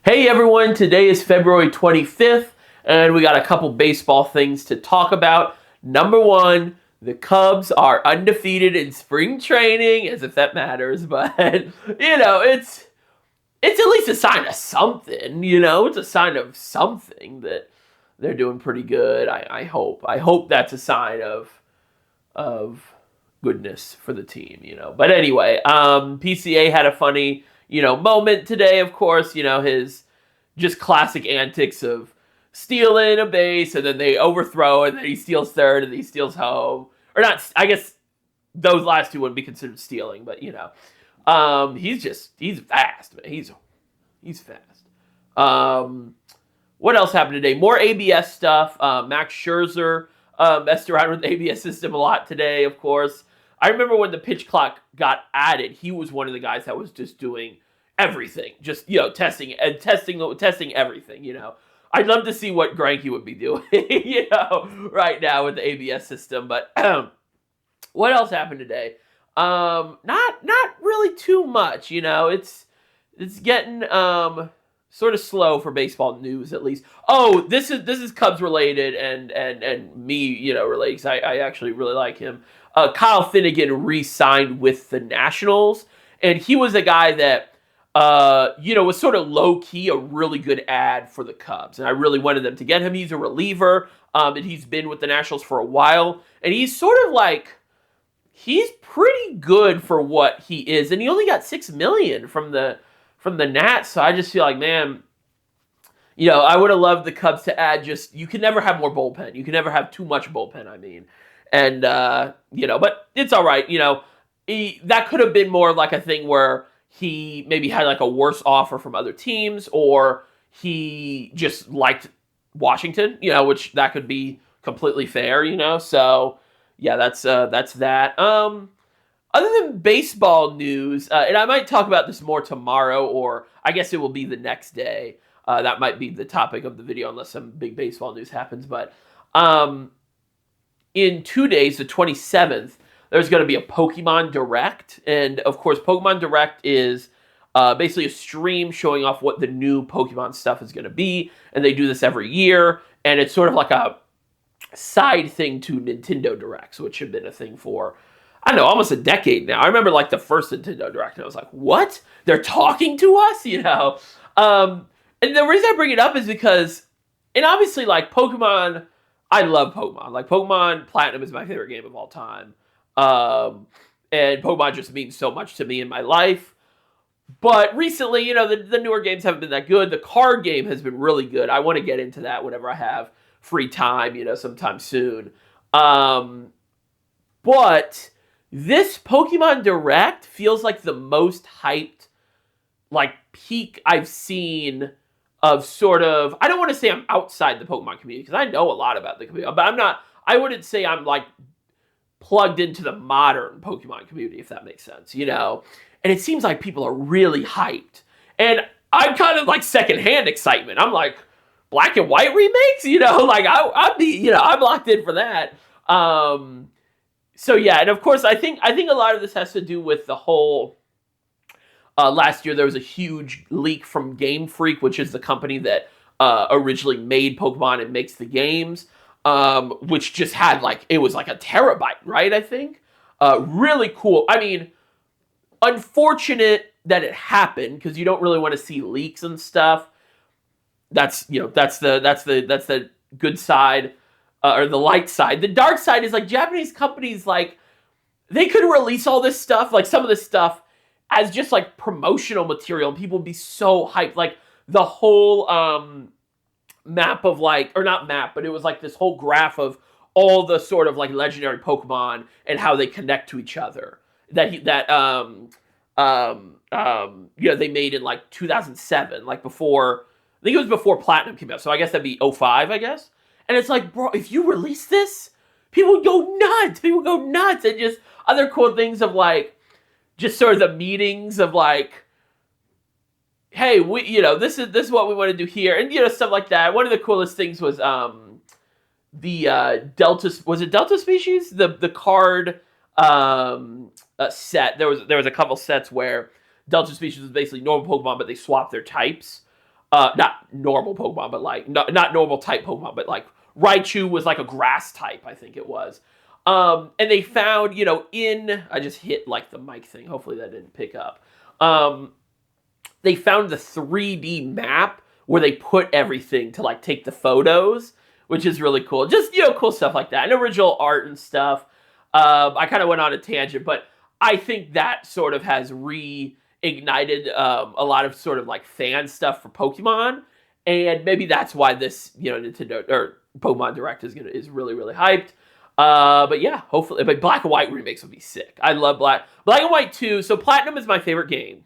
Hey everyone, today is February 25th, and we got a couple baseball things to talk about. Number one, the Cubs are undefeated in spring training, as if that matters, but it's at least a sign of something, it's a sign of something that they're doing pretty good. I hope. I hope that's a sign of goodness for the team. But anyway, PCA had a funny, moment today, of course, his just classic antics of stealing a base and then they overthrow and then he steals third and then he steals home. Or not, I guess those last two wouldn't be considered stealing, but he's fast, man. He's fast. What else happened today? More ABS stuff. Max Scherzer messed around with the ABS system a lot today, of course. I remember when the pitch clock got added, he was one of the guys that was just doing everything, just testing everything. I'd love to see what Greinke would be doing, right now with the ABS system. But what else happened today? Not really too much. It's getting sort of slow for baseball news, at least. Oh, this is Cubs related and me related, because I actually really like him. Kyle Finnegan re-signed with the Nationals, and he was a guy that was sort of low-key a really good ad for the Cubs. And I really wanted them to get him. He's a reliever, and he's been with the Nationals for a while. And he's sort of like, he's pretty good for what he is. And he only got $6 million from the Nats. So I just feel like, man, I would have loved the Cubs to add you can never have more bullpen. You can never have too much bullpen, I mean. And, but it's all right. That could have been more like a thing where he maybe had like a worse offer from other teams, or he just liked Washington, which that could be completely fair, So yeah, that's that. Other than baseball news, and I might talk about this more tomorrow, or I guess it will be the next day. That might be the topic of the video unless some big baseball news happens. But in 2 days, the 27th, there's going to be a Pokemon Direct. And, of course, Pokemon Direct is basically a stream showing off what the new Pokemon stuff is going to be. And they do this every year. And it's sort of like a side thing to Nintendo Directs, which have been a thing for, I don't know, almost a decade now. I remember, like, the first Nintendo Direct, and I was like, what? They're talking to us? And the reason I bring it up is because, and obviously, like, Pokemon, I love Pokemon. Like, Pokemon Platinum is my favorite game of all time. And Pokemon just means so much to me in my life. But recently, the newer games haven't been that good. The card game has been really good. I want to get into that whenever I have free time, sometime soon. But this Pokemon Direct feels like the most hyped, like, peak I've seen of sort of, I don't want to say I'm outside the Pokemon community, because I know a lot about the community, but I wouldn't say I'm, like, plugged into the modern Pokemon community, if that makes sense, And it seems like people are really hyped. And I'm kind of like secondhand excitement. I'm like, Black and White remakes? Like I'm locked in for that. So yeah, and of course I think a lot of this has to do with the whole last year there was a huge leak from Game Freak, which is the company that originally made Pokemon and makes the games. Which just had it was like a terabyte, right? I think. Really cool. I mean, unfortunate that it happened, because you don't really want to see leaks and stuff. That's the good side, or the light side. The dark side is like Japanese companies, like, they could release all this stuff, like some of this stuff, as just like promotional material, and people would be so hyped. Like the whole map of or not map, but it was like this whole graph of all the sort of like legendary Pokemon and how they connect to each other that they made in like 2007, like before, I think it was before Platinum came out, so I guess that'd be 05, I guess. And it's like, bro, if you release this, people would go nuts. And just other cool things of like just sort of the meetings of like, hey, we, this is what we want to do here, and stuff like that. One of the coolest things was the Delta Species, the card set. There was a couple sets where Delta Species was basically normal Pokemon, but they swapped their types. not normal Pokemon, but like not normal type Pokemon, but like Raichu was like a grass type, I think it was. And they found, I just hit like the mic thing. Hopefully that didn't pick up. They found the 3D map where they put everything to like take the photos, which is really cool. Just, cool stuff like that. And original art and stuff. I kind of went on a tangent, but I think that sort of has reignited a lot of sort of like fan stuff for Pokemon. And maybe that's why this, Nintendo or Pokemon Direct is really, really hyped. But yeah, hopefully, but Black and White remakes would be sick. I love Black and White 2. So Platinum is my favorite game.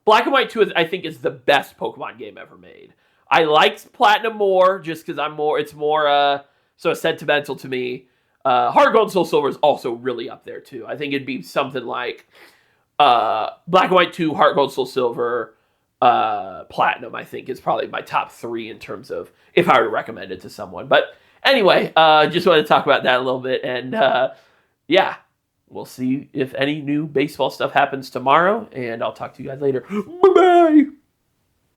Black and White 2 I think is the best Pokemon game ever made. I liked Platinum more just because it's more sort of sentimental to me. Heart Gold and Soul Silver is also really up there too. I think it'd be something like Black and White 2, Heart Gold, Soul Silver, Platinum. I think is probably my top 3 in terms of if I were to recommend it to someone. But anyway, just wanted to talk about that a little bit, and yeah, we'll see if any new baseball stuff happens tomorrow, and I'll talk to you guys later. Bye bye.